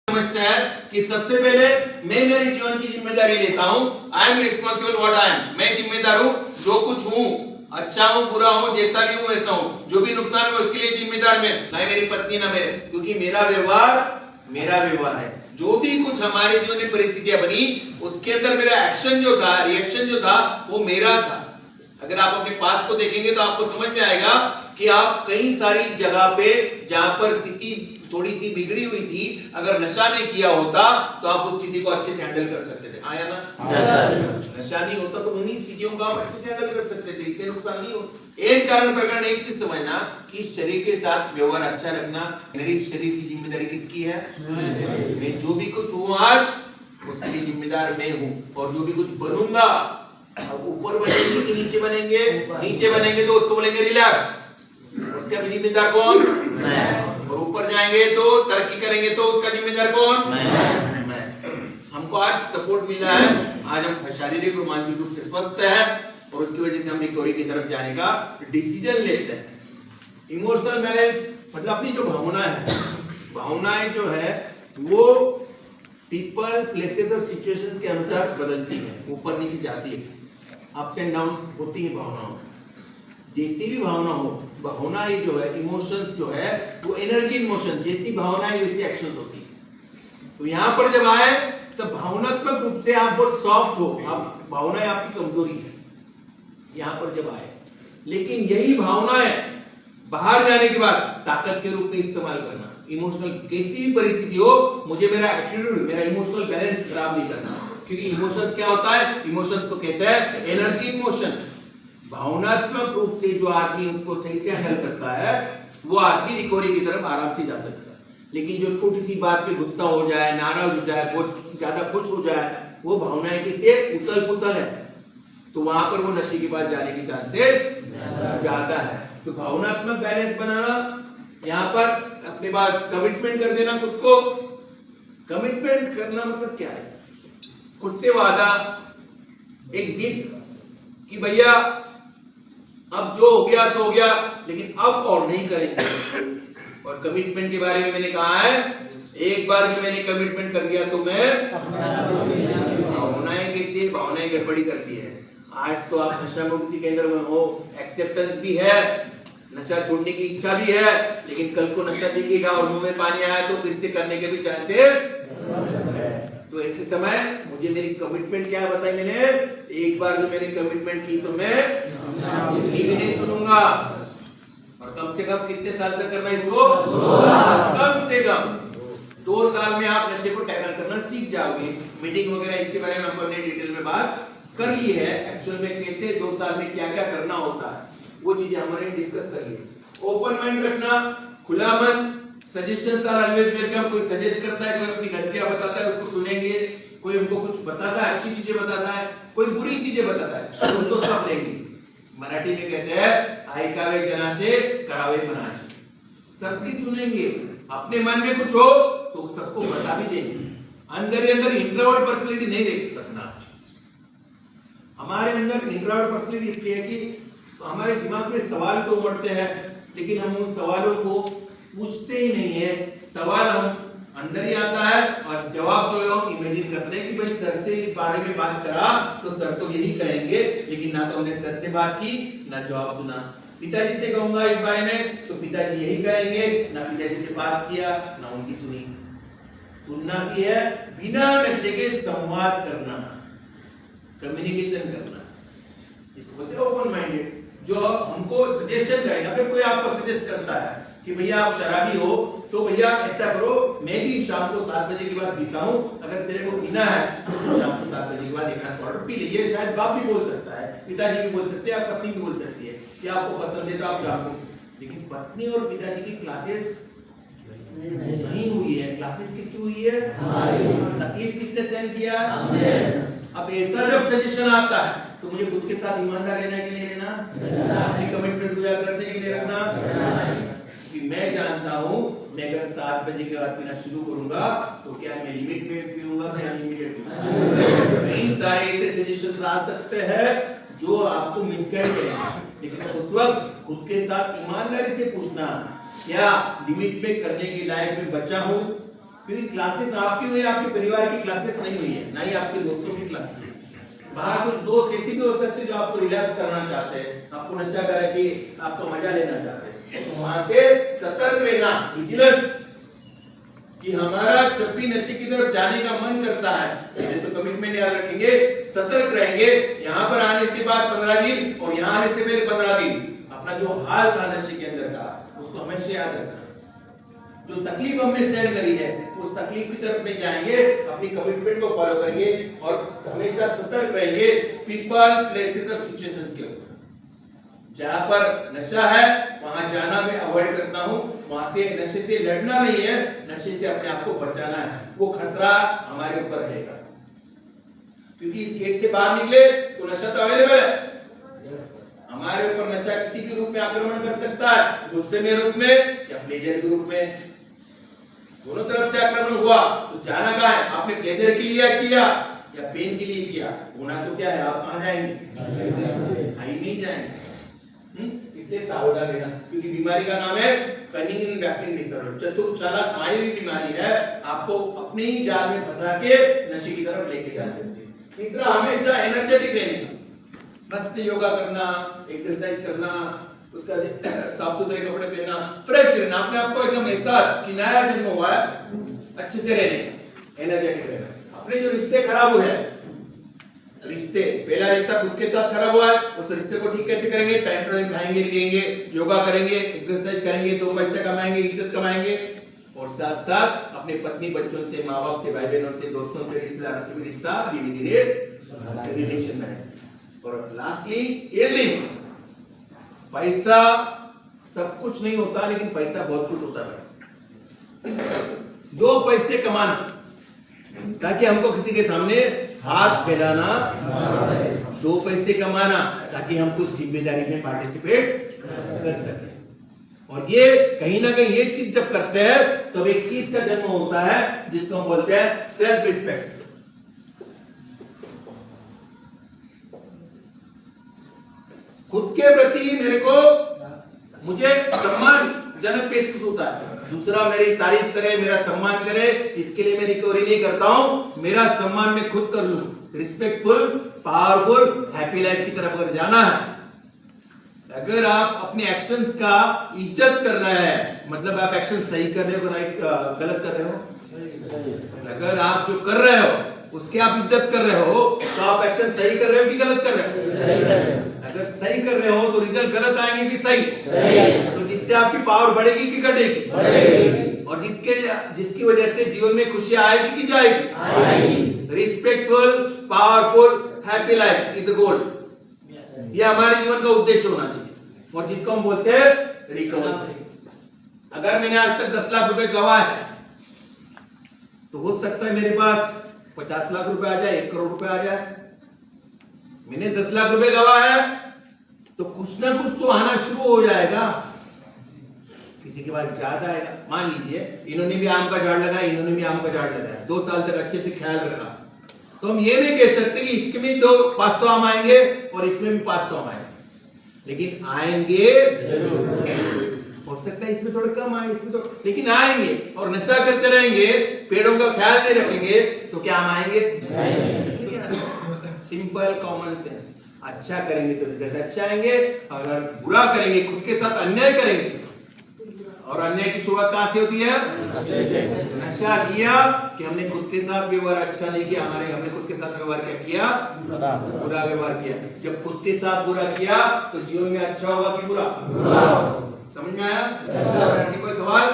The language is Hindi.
समझते हैं कि सबसे पहले मैं मेरे जीवन की जिम्मेदारी लेता हूं। I am responsible what I am. मैं जिम्मेदार हूं, जो कुछ हूं, अच्छा हूं बुरा हूं, जैसा भी हूं वैसा हूं, जो भी नुकसान है उसके लिए जिम्मेदार मैं, ना मेरी पत्नी ना मेरे, क्योंकि मेरा व्यवहार है। जो भी कुछ हमारे जीवन में परिस्थितियां बनी उसके अंदर मेरा एक्शन जो था, रिएक्शन जो था, वो मेरा था। अगर आप अपने पास को देखेंगे तो आपको समझ में आएगा कि आप कई सारी जगह पे जहां पर स्थिति थोड़ी सी बिगड़ी हुई थी, अगर नशा नहीं किया होता तो आप उस स्थिति को अच्छे से हैंडल कर सकते थे। आया ना? नशा नहीं होता तो उन्हीं स्थितियों को आप अच्छे से हैंडल कर सकते थे, इतने नुकसान नहीं होते। एक कारण प्रकरण एक चीज समझना कि शरीर के साथ व्यवहार अच्छा रखना मेरी शरीर की जिम्मेदारी किसकी है? मैं जो भी कुछ हूं आज उसके लिए जिम्मेदार मैं हूं, और जो भी कुछ बनूंगा, अब ऊपर बनेंगे कि नीचे बनेंगे? नीचे बनेंगे तो उसको बोलेंगे रिलैक्स, उसका जिम्मेदार कौन? और ऊपर जाएंगे तो तरक्की करेंगे तो उसका जिम्मेदार कौन? मैं। हमको आज सपोर्ट मिला है, आज हम शारीरिक और मानसिक रूप से स्वस्थ हैं, और उसकी वजह से हम रिकवरी की तरफ जाने का डिसीजन लेते हैं। इमोशनल बैलेंस मतलब अपनी जो भावनाएं जो है वो पीपल, प्लेसेस और सिचुएशंस के अनुसार बदलती है, ऊपर नीचे जाती है, अप्स एंड डाउन्स होती है भावनाओं। जैसी भी भावना हो, भावना ही जो है, इमोशंस जो है वो एनर्जी इमोशन, जैसी भावनाएं वैसी एक्शंस होती है। तो यहां पर जब आए तो भावनात्मक रूप से आप बहुत सॉफ्ट हो, आप भावनाएं आपकी कमजोरी है यहां पर जब आए, लेकिन यही भावनाएं बाहर जाने के बाद ताकत के रूप में इस्तेमाल करना। इमोशनल कैसी भी परिस्थिति हो, मुझे मेरा एटीट्यूड, मेरा इमोशनल बैलेंस खराब नहीं करना, क्योंकि इमोशंस क्या होता है? इमोशंस को कहते हैं एनर्जी इमोशन। भावनात्मक रूप से जो आदमी उसको सही से हैंडल करता है वो आदमी रिकवरी की तरफ आराम से जा सकता है। लेकिन जो छोटी सी बात पे गुस्सा हो जाए, नाराज हो जाए, बहुत ज्यादा खुश हो जाए, वो भावनाएं किससे उथल पुथल है, तो वहां पर वो नशे के पास जाने के चांसेस ज्यादा है। तो भावनात्मक बैलेंस बनाना, यहाँ पर अपने पास कमिटमेंट कर देना खुद को। कमिटमेंट करना मतलब क्या है? खुद से वादा, एक जिद कि भैया अब जो हो गया सो हो गया, लेकिन अब और नहीं करेंगे। और कमिटमेंट के बारे में मैंने कहा है, एक बार जो मैंने कमिटमेंट कर दिया तो मैं भावनाएं गड़बड़ी करती है। आज तो आप नशा मुक्ति केंद्र में हो, एक्सेप्टेंस भी है, नशा छोड़ने की इच्छा भी है, लेकिन कल को नशा दिखेगा और मुंह में पानी आया तो फिर से करने के भी चांसेस है। तो ऐसे समय मुझे मेरी कमिटमेंट क्या बताई मैंने? एक बार जो मैंने कमिटमेंट की तो मैं भी नहीं सुनूंगा। और कम से कम कितने साल तक करना इसको? कम से कम 2 साल में आप नशे को टैकल करना सीख जाओगे। मीटिंग वगैरह इसके बारे में हमने डिटेल में बात कर ली है, एक्चुअल में कैसे 2 साल में क्या क्या करना होता है वो चीजें हमने डिस्कस कर ली। ओपन माइंड रखना, खुला मन, सजेशंस आर ऑलवेज वेलकम। कोई सजेस्ट करता है, कोई अपनी गलतियां बताता है, उसको सुनेंगे। कोई हमको कुछ बताता है, अच्छी चीजें बताता है, कोई बुरी चीजें बताता है, तो उनको सब लेंगे। मराठी में कहते हैं ऐकावे जनाचे करावे मनाचे, सबकी सुनेंगे। अपने मन में कुछ हो तो सबको बता भी देंगे। अंदर ही अंदर इंट्रोवर्ट पर्सनालिटी नहीं रखना। हमारे अंदर इंट्रोवर्ट पर्सनालिटी इसलिए है कि तो हमारे दिमाग में सवाल तो उमड़ते हैं, लेकिन हम उन सवालों को पूछते ही नहीं है। सवाल हम अंदर ही आता है और जवाब जो है हम इमेजिन करते हैं कि भाई सर से इस बारे में बात करा तो सर तो यही कहेंगे, लेकिन ना तो हमने सर से बात की ना जवाब सुना। पिताजी से कहूंगा इस बारे में तो पिताजी यही कहेंगे, ना पिताजी से बात किया ना उनकी सुनी। सुनना भी है, बिना नशे के संवाद करना, कम्युनिकेशन करना, इसको बोलते हैं ओपन माइंडेड। जो हमको सजेशन करेगा, अगर कोई आपको सजेस्ट करता है कि भैया आप शराबी हो तो भैया ऐसा करो, मैं भी शाम को 7 बजे के बाद पीता हूं, अगर तेरे को पीना है तो शाम को 7 बजे के बाद एक हाथ ऑर्डर पी लीजिए। शायद बाप भी बोल सकता है, पिताजी भी बोल सकते हैं, आप पत्नी भी बोल सकती है कि आपको पसंद है तो आप शाम को। लेकिन पत्नी और पिताजी की क्लासेस नहीं हुई है। क्लासेस किसकी हुई है? तकलीफ किसने सहन किया? अब ऐसा जब सजेशन आता है तो मुझे खुद के साथ ईमानदार रहने के लिए रहना, अपनी कमिटमेंट को याद रखने के लिए रखना, कि मैं जानता हूं मैं अगर 7 बजे के बाद पीना शुरू करूंगा तो क्या मैं लिमिट में पीऊंगा, क्या लिमिटेड पीऊंगा। कई सारे ऐसे सजेशंस आ सकते हैं जो आपको मिसगाइड करेंगे, लेकिन उस वक्त खुद के साथ ईमानदारी से पूछना, क्या लिमिट में करने के लायक में बचा हूं, क्योंकि क्लासेस आपकी हुई, आपके परिवार की क्लासेस नहीं हुई है, ना ही आपके दोस्तों की क्लासेस। बाहर कुछ दोस्त ऐसे भी हो सकते हैं जो आपको रिलैक्स करना चाहते हैं, आपको नशा करके आपका मजा लेना चाहते हैं। तो वहां से सतर्क रहना, विजिलेंस, कि हमारा जब भी नशे की तरफ जाने का मन करता है, पहले तो कमिटमेंट याद रखेंगे, सतर्क रहेंगे। यहाँ पर आने के बाद 15 दिन और यहाँ आने से पहले 15 दिन अपना जो हाल था नशे के अंदर का, उसको हमेशा याद रखना। जो तकलीफ हमने सहन करी है, उस तकलीफ की तरफ नहीं जाएंगे, अपनी कमिटमेंट को फॉलो करेंगे और हमेशा सतर्क रहेंगे पीपल, प्लेसेस और सिचुएशंस के ऊपर। जहां पर नशा है वहां जाना मैं अवॉइड करता हूं, वहां से नशे से लड़ना नहीं है, नशे से अपने आप को बचाना है। वो खतरा हमारे ऊपर रहेगा, क्योंकि इस गेट से बाहर निकले तो नशा तो अवेलेबल है। हमारे ऊपर नशा किसी के रूप में आक्रमण कर सकता है, गुस्से में रूप में या प्लेजर के रूप में, दोनों तरफ से आक्रमण हुआ। तो जाना कहाँ है? आपने प्लेजर के लिए किया या पेन के लिए किया, होना तो क्या है, आप कहाँ जाएंगे? कहीं नहीं जाएंगे। इसलिए सावधान रहना, क्योंकि बीमारी का नाम है कनिंग एंड बैफलिंग डिसऑर्डर, चतुर चालाक मायावी बीमारी है, आपको अपने ही जाल में फंसा के नशे की तरफ लेके जा सकती है। तीसरा, हमेशा एनर्जेटिक रहना, मस्त योगा करना, एक्सरसाइज करना, उसका साफ सुथरे कपड़े पहनना, फ्रेश रहना, अपने आप को एकदम एहसास कि नया जन्म हुआ है, अच्छे से रहने, एनर्जेटिक रहना। अपने जो रिश्ते खराब हुए हैं, रिश्ते, पहला रिश्ता खुद के साथ खराब हुआ है, उस रिश्ते को ठीक कैसे करेंगे? टाइम टू टाइम खाएंगे, पिएंगे, योगा करेंगे, एक्सरसाइज करेंगे, 2 पैसे कमाएंगे, इज्जत कमाएंगे, और साथ साथ अपने पत्नी बच्चों से, माँ बाप से, भाई बहनों से, दोस्तों से, रिश्तेदारों से भी रिश्ता धीरे धीरे रिलेशन में। और लास्टली एलिंग, पैसा सब कुछ नहीं होता, लेकिन पैसा बहुत कुछ होता है। 2 पैसे कमाना ताकि हमको किसी के सामने हाथ फैलाना, 2 पैसे कमाना ताकि हम कुछ जिम्मेदारी में पार्टिसिपेट कर सके। और ये कहीं ना कहीं ये चीज जब करते हैं तब एक चीज का जन्म होता है जिसको हम बोलते हैं सेल्फ रिस्पेक्ट। खुद के प्रति मुझे सम्मानजनक महसूस होता है, दूसरा मेरी तारीफ करे, मेरा सम्मान करे, इसके लिए मैं रिकवरी नहीं करता हूं, मेरा सम्मान मैं खुद कर लूं। रिस्पेक्टफुल, पावरफुल, हैप्पी लाइफ की तरफ अगर जाना है, अगर आप अपने एक्शंस का इज्जत कर रहे हैं, मतलब आप एक्शन सही कर रहे हो, राइट गलत कर रहे हो, अगर आप जो कर रहे हो उसके आप इज्जत कर रहे हो, तो आप एक्शन सही कर रहे हो कि गलत कर रहे हो? अगर सही कर रहे हो तो रिजल्ट गलत आएंगे कि सही? तो जिससे आपकी पावर बढ़ेगी कि घटेगी? और जिसकी वजह से जीवन में खुशियां आएगी कि जाएगी? Respectful, powerful, happy life is the goal. ये हमारे जीवन का उद्देश्य होना चाहिए, और जिसको हम बोलते हैं रिकवरी। अगर मैंने आज तक 10 लाख रुपए गवाए हैं, तो हो सकता है मेरे पास 50 लाख रुपए आ जाए, 1 करोड़ रुपए आ जाए। मैंने 10 लाख रुपए गवाया है, तो कुछ ना कुछ तो आना शुरू हो जाएगा, किसी के पास ज्यादा आएगा। मान लीजिए इन्होंने भी आम का झाड़ लगाया, इन्होंने भी आम का झाड़ लगाया, 2 साल तक अच्छे से ख्याल रखा, तो हम ये नहीं कह सकते कि इसके भी 500 आम आएंगे और इसमें भी 500 आम आएंगे, लेकिन आएंगे। हो सकता है इसमें थोड़ा कम आए, इसमें तो, लेकिन आएंगे। और नशा करते रहेंगे, पेड़ों का ख्याल नहीं रखेंगे, तो क्या आम आएंगे? Simple common sense. अच्छा करेंगे तो रिजल्ट अच्छा आएंगे, अगर बुरा करेंगे, खुद के साथ अन्याय करेंगे, और अन्याय की शुरुआत कहां से होती है? नशा किया कि हमने खुद के साथ व्यवहार अच्छा नहीं किया, हमने खुद के साथ व्यवहार क्या किया? बुरा व्यवहार किया। जब खुद के साथ बुरा किया तो जीवन में अच्छा होगा कि बुरा? समझ में आया? किसी कोई सवाल?